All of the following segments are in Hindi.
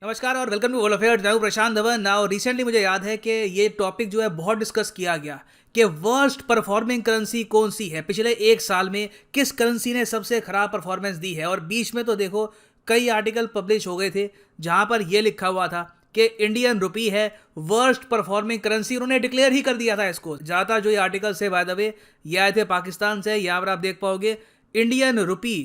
नमस्कार और वेलकम टू वर्ल्ड अफेयर्स। मैं हूं प्रशांत धवन। नाउ रिसेंटली मुझे याद है कि ये टॉपिक जो है बहुत डिस्कस किया गया कि वर्स्ट परफॉर्मिंग करेंसी कौन सी है, पिछले एक साल में किस करेंसी ने सबसे खराब परफॉर्मेंस दी है। और बीच में तो देखो कई आर्टिकल पब्लिश हो गए थे जहां पर यह लिखा हुआ था कि इंडियन रुपी है वर्स्ट परफॉर्मिंग करेंसी। उन्होंने डिक्लेयर ही कर दिया था इसको। ज़्यादातर जो ये आर्टिकल से बाय द वे ये आए थे पाकिस्तान से। यहाँ पर आप देख पाओगे Indian rupee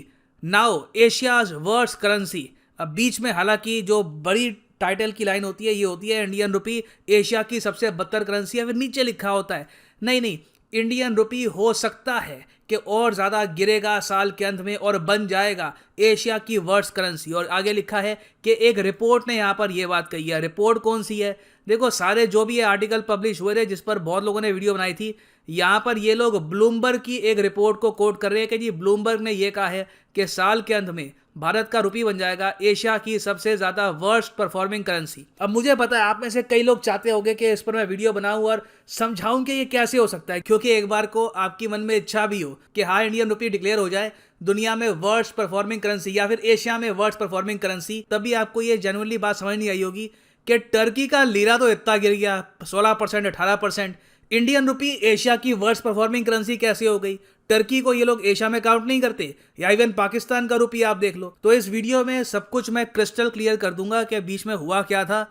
now Asia's worst currency. अब बीच में हालांकि जो बड़ी टाइटल की लाइन होती है ये होती है इंडियन रुपी एशिया की सबसे बदतर करेंसी है। फिर नीचे लिखा होता है नहीं, इंडियन रुपी हो सकता है कि और ज़्यादा गिरेगा साल के अंत में और बन जाएगा एशिया की वर्स्ट करेंसी। और आगे लिखा है कि एक रिपोर्ट ने यहाँ पर यह बात कही है। रिपोर्ट कौन सी है? देखो सारे जो भी ये आर्टिकल पब्लिश हुए थे जिस पर बहुत लोगों ने वीडियो बनाई थी, यहाँ पर ये लोग ब्लूमबर्ग की एक रिपोर्ट को कोट कर रहे हैं कि जी ब्लूमबर्ग ने यह कहा है कि साल के अंत में भारत का रुपी बन जाएगा एशिया की सबसे ज्यादा वर्स्ट परफॉर्मिंग करेंसी। अब मुझे पता है आप में से कई लोग चाहते होंगे कि इस पर मैं वीडियो बनाऊं और समझाऊं कि ये कैसे हो सकता है, क्योंकि एक बार को आपकी मन में इच्छा भी हो कि हाँ इंडियन रुपी डिक्लेयर हो जाए दुनिया में वर्स्ट परफॉर्मिंग करेंसी या फिर एशिया में वर्स्ट परफॉर्मिंग करेंसी, तभी आपको ये जेन्युइनली बात समझ नहीं आई होगी कि टर्की का लीरा तो इतना गिर गया 16% 18%। इंडियन रुपी एशिया की वर्स्ट परफॉर्मिंग करेंसी कैसे हो गई? टर्की को ये लोग एशिया में काउंट नहीं करते, या इवन पाकिस्तान का रुपया आप देख लो। तो इस वीडियो में सब कुछ मैं क्रिस्टल क्लियर कर दूंगा कि बीच में हुआ क्या था,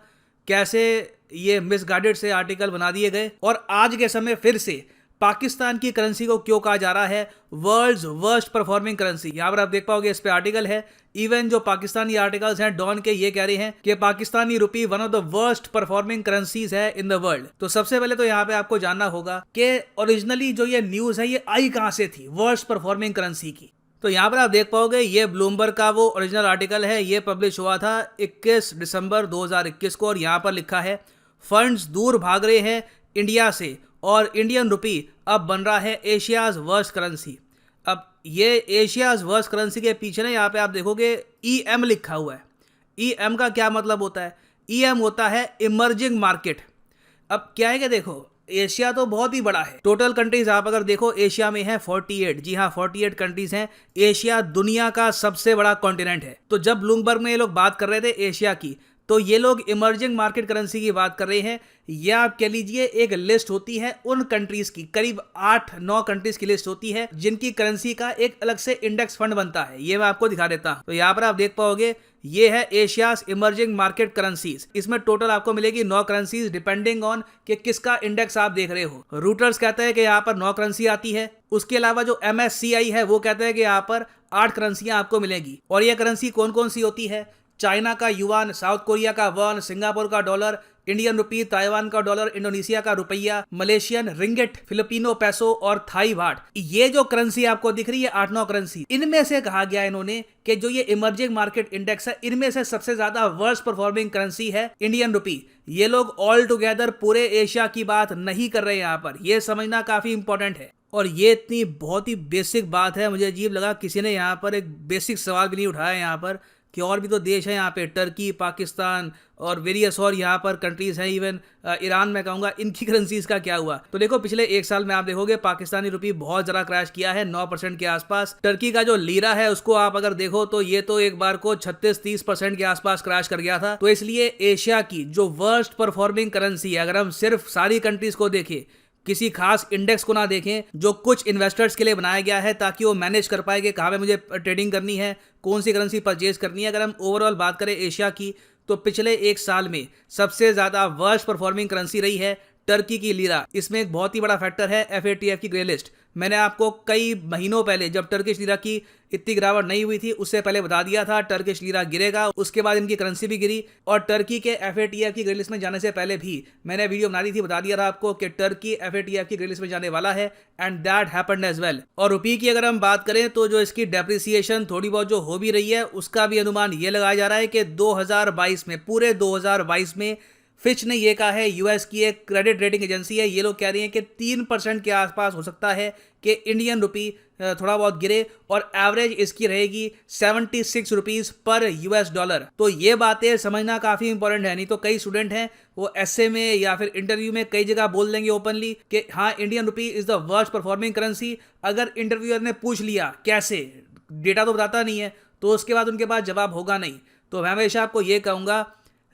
कैसे ये मिसगाइडेड से आर्टिकल बना दिए गए और आज के समय फिर से पाकिस्तान की करेंसी को क्यों कहा जा रहा है वर्ल्ड्स वर्स्ट परफॉर्मिंग करेंसी। यहां पर आप देख पाओगे इस पे आर्टिकल है। इवन जो पाकिस्तानी आर्टिकल्स हैं डॉन के, ये कह रहे हैं कि Pakistani rupee one of the worst performing currencies है इन द वर्ल्ड। तो सबसे पहले तो यहाँ पे आपको जानना होगा कि ओरिजिनली जो ये न्यूज है ये आई कहां से थी वर्स्ट परफॉर्मिंग करेंसी की। तो यहाँ पर आप देख पाओगे ये ब्लूमबर्ग का वो ओरिजिनल आर्टिकल है। ये पब्लिश हुआ था 21 दिसंबर 2021 को और यहाँ पर लिखा है फंड्स दूर भाग रहे हैं इंडिया से और इंडियन रुपी अब बन रहा है एशियाज वर्स्ट करेंसी। अब ये एशियाज वर्स्ट करेंसी के पीछे ना यहाँ पे आप देखोगे EM लिखा हुआ है। EM का क्या मतलब होता है? EM होता है इमर्जिंग मार्केट। अब क्या है कि देखो एशिया तो बहुत ही बड़ा है। टोटल कंट्रीज आप अगर देखो एशिया में है 48। जी हाँ 48 कंट्रीज हैं। एशिया दुनिया का सबसे बड़ा कॉन्टिनेंट है। तो जब ब्लूमबर्ग में ये लोग बात कर रहे थे एशिया की, तो ये लोग इमर्जिंग मार्केट करेंसी की बात कर रहे हैं। या आप कह लीजिए एक लिस्ट होती है उन कंट्रीज की, करीब 8-9 कंट्रीज की लिस्ट होती है जिनकी करेंसी का एक अलग से इंडेक्स फंड बनता है। ये मैं आपको दिखा देता हूं। तो यहाँ पर आप देख पाओगे ये है एशियाज इमर्जिंग मार्केट करेंसीज। इसमें टोटल आपको मिलेगी 9 करेंसीज डिपेंडिंग ऑन कि किसका इंडेक्स आप देख रहे हो। रूटर्स कहता है कि यहाँ पर 9 करेंसी आती है। उसके अलावा जो MSCI है वो कहता है कि यहाँ पर 8 करेंसियां आपको मिलेगी। और ये करेंसी कौन कौन सी होती है? चाइना का युआन, साउथ कोरिया का वॉन, सिंगापुर का डॉलर, इंडियन रुपी, ताइवान का डॉलर, इंडोनेशिया का रुपया, मलेशियन रिंगिट, फिलिपिनो पैसो और थाई बाट। ये जो करेंसी आपको दिख रही है 8-9 करेंसी, इनमें से कहा गया इन्होंने कि जो ये इमर्जिंग मार्केट इंडेक्स है इनमें से सबसे ज्यादा वर्स्ट परफॉर्मिंग करेंसी है इंडियन रुपी। ये लोग ऑल टुगेदर पूरे एशिया की बात नहीं कर रहे हैं। यहाँ पर यह समझना काफी इंपॉर्टेंट है। और ये इतनी बहुत ही बेसिक बात है, मुझे अजीब लगा किसी ने यहाँ पर एक बेसिक सवाल भी नहीं उठाया यहाँ पर कि और भी तो देश हैं यहाँ पे, टर्की, पाकिस्तान और वेरियस और यहाँ पर कंट्रीज हैं। इवन ईरान मैं कहूँगा, इनकी करेंसीज का क्या हुआ? तो देखो पिछले एक साल में आप देखोगे पाकिस्तानी रुपी बहुत ज़्यादा क्रैश किया है 9% के आसपास। टर्की का जो लीरा है उसको आप अगर देखो तो ये तो एक बार को 36-30% के आसपास क्रैश कर गया था। तो इसलिए एशिया की जो वर्स्ट परफॉर्मिंग करेंसी है, अगर हम सिर्फ सारी कंट्रीज को देखें, किसी खास इंडेक्स को ना देखें जो कुछ इन्वेस्टर्स के लिए बनाया गया है ताकि वो मैनेज कर पाए कि कहाँ पे मुझे ट्रेडिंग करनी है, कौन सी करेंसी परचेज करनी है। अगर हम ओवरऑल बात करें एशिया की, तो पिछले एक साल में सबसे ज़्यादा वर्स्ट परफॉर्मिंग करेंसी रही है टर्की की लीरा। इसमें एक बहुत ही बड़ा फैक्टर है FATF की ग्रे लिस्ट। मैंने आपको कई महीनों पहले जब टर्किश लीरा की इतनी गिरावट नहीं हुई थी उससे पहले बता दिया था टर्किश लीरा गिरेगा। उसके बाद इनकी करेंसी भी गिरी और टर्की के FATF की ग्रे लिस्ट में जाने से पहले भी मैंने वीडियो बना दी थी, बता दिया था आपको कि टर्की FATF की ग्रे लिस्ट में जाने वाला है and that happened as well. और रुपी की अगर हम बात करें तो जो इसकी डेप्रिसिएशन थोड़ी बहुत जो हो भी रही है उसका भी अनुमान ये लगाया जा रहा है कि 2022 में, पूरे 2022 में फिच ने ये कहा है, यूएस की एक क्रेडिट रेटिंग एजेंसी है, ये लोग कह रहे हैं कि 3% के आसपास हो सकता है कि इंडियन रुपी थोड़ा बहुत गिरे और एवरेज इसकी रहेगी 76 रुपीज़ पर $। तो ये बातें समझना काफ़ी इंपॉर्टेंट है। नहीं तो कई स्टूडेंट हैं वो ऐसे में या फिर इंटरव्यू में कई जगह बोल देंगे ओपनली कि हाँ Indian rupee is the worst performing currency. अगर इंटरव्यूअर ने पूछ लिया कैसे, डेटा तो बताता नहीं है, तो उसके बाद उनके पास जवाब होगा नहीं। तो मैं हमेशा आपको ये कहूँगा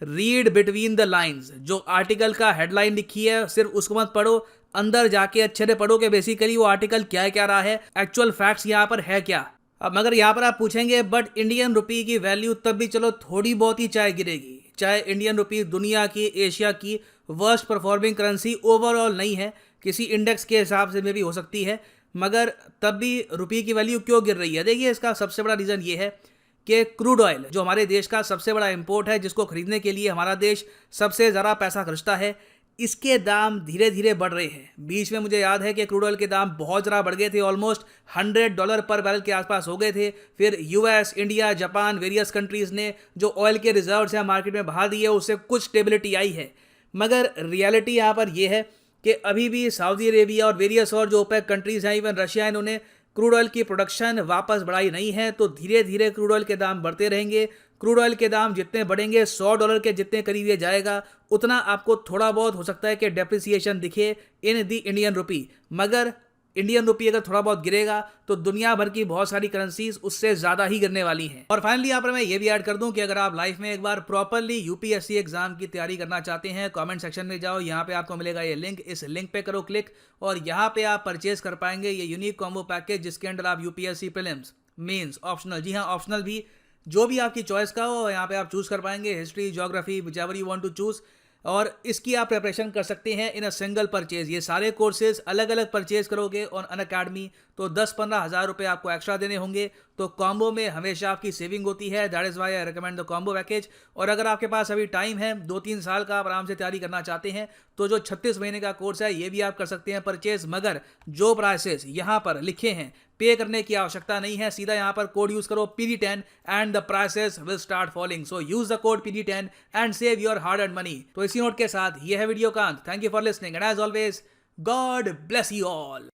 रीड बिटवीन द लाइंस। जो आर्टिकल का हेडलाइन लिखी है सिर्फ उसको मत पढ़ो, अंदर जाके अच्छे से पढ़ो कि बेसिकली वो आर्टिकल क्या कह रहा है, एक्चुअल फैक्ट्स यहाँ पर है क्या। अब मगर यहाँ पर आप पूछेंगे बट इंडियन रुपी की वैल्यू तब भी चलो थोड़ी बहुत ही चाहे गिरेगी, चाहे इंडियन रुपी दुनिया की, एशिया की वर्स्ट परफॉर्मिंग करेंसी ओवरऑल नहीं है, किसी इंडेक्स के हिसाब से में भी हो सकती है, मगर तब भी रुपये की वैल्यू क्यों गिर रही है? देखिए इसका सबसे बड़ा रीज़न ये है कि क्रूड ऑयल जो हमारे देश का सबसे बड़ा इंपोर्ट है, जिसको खरीदने के लिए हमारा देश सबसे ज़्यादा पैसा खर्चता है, इसके दाम धीरे धीरे बढ़ रहे हैं। बीच में मुझे याद है कि क्रूड ऑयल के दाम बहुत ज़्यादा बढ़ गए थे, ऑलमोस्ट $100 पर बैरल के आसपास हो गए थे। फिर US, India, Japan, various countries ने जो ऑयल के रिजर्व्स हैं मार्केट में बहा दिए, उससे कुछ स्टेबिलिटी आई है। मगर रियलिटी यहाँ पर यह है कि अभी भी सऊदी अरेबिया और वेरियस और जो ओपेक कंट्रीज़ हैं, इवन रशिया, इन्होंने क्रूड ऑयल की प्रोडक्शन वापस बढ़ाई नहीं है। तो धीरे धीरे क्रूड ऑयल के दाम बढ़ते रहेंगे। क्रूड ऑयल के दाम जितने बढ़ेंगे, $100 के जितने करीब ये जाएगा, उतना आपको थोड़ा बहुत हो सकता है कि डेप्रिसिएशन दिखे इन दी इंडियन रुपी। मगर इंडियन रुपी अगर थोड़ा बहुत गिरेगा तो दुनिया भर की बहुत सारी करेंसीज उससे ज़्यादा ही गिरने वाली हैं। और फाइनली यहाँ पर मैं ये भी ऐड कर दूं कि अगर आप लाइफ में एक बार प्रॉपरली यूपीएससी एग्जाम की तैयारी करना चाहते हैं, कमेंट सेक्शन में जाओ, यहाँ पे आपको मिलेगा ये लिंक, इस लिंक पे करो क्लिक और यहाँ पे आप परचेज कर पाएंगे ये यूनिक कॉम्बो पैकेज, जिसके अंदर आप यूपीएससी प्रीलिम्स, मेंस, ऑप्शनल, जी हाँ ऑप्शनल भी, जो भी आपकी चॉइस का हो यहाँ पे आप चूज कर पाएंगे, history, geography, whichever you want to choose, और इसकी आप प्रिपरेशन कर सकते हैं इन अ सिंगल परचेज। ये सारे कोर्सेज अलग अलग परचेज करोगे ऑन अनअकैडमी तो 10-15 हज़ार रुपये आपको एक्स्ट्रा देने होंगे। तो कॉम्बो में हमेशा आपकी सेविंग होती है, that is why I recommend the combo package. और अगर आपके पास अभी टाइम है, 2-3 साल का आप आराम से तैयारी करना चाहते हैं, तो जो 36 महीने का कोर्स है ये भी आप कर सकते हैं परचेज। मगर जो प्राइसेस यहाँ पर लिखे हैं पे करने की आवश्यकता नहीं है, सीधा यहाँ पर कोड यूज करो PD10 and the prices will start falling. So use the code PD10 and save your hard earned money. तो इसी नोट के साथ ये है वीडियो का अंत। Thank you for listening and as always God bless you all.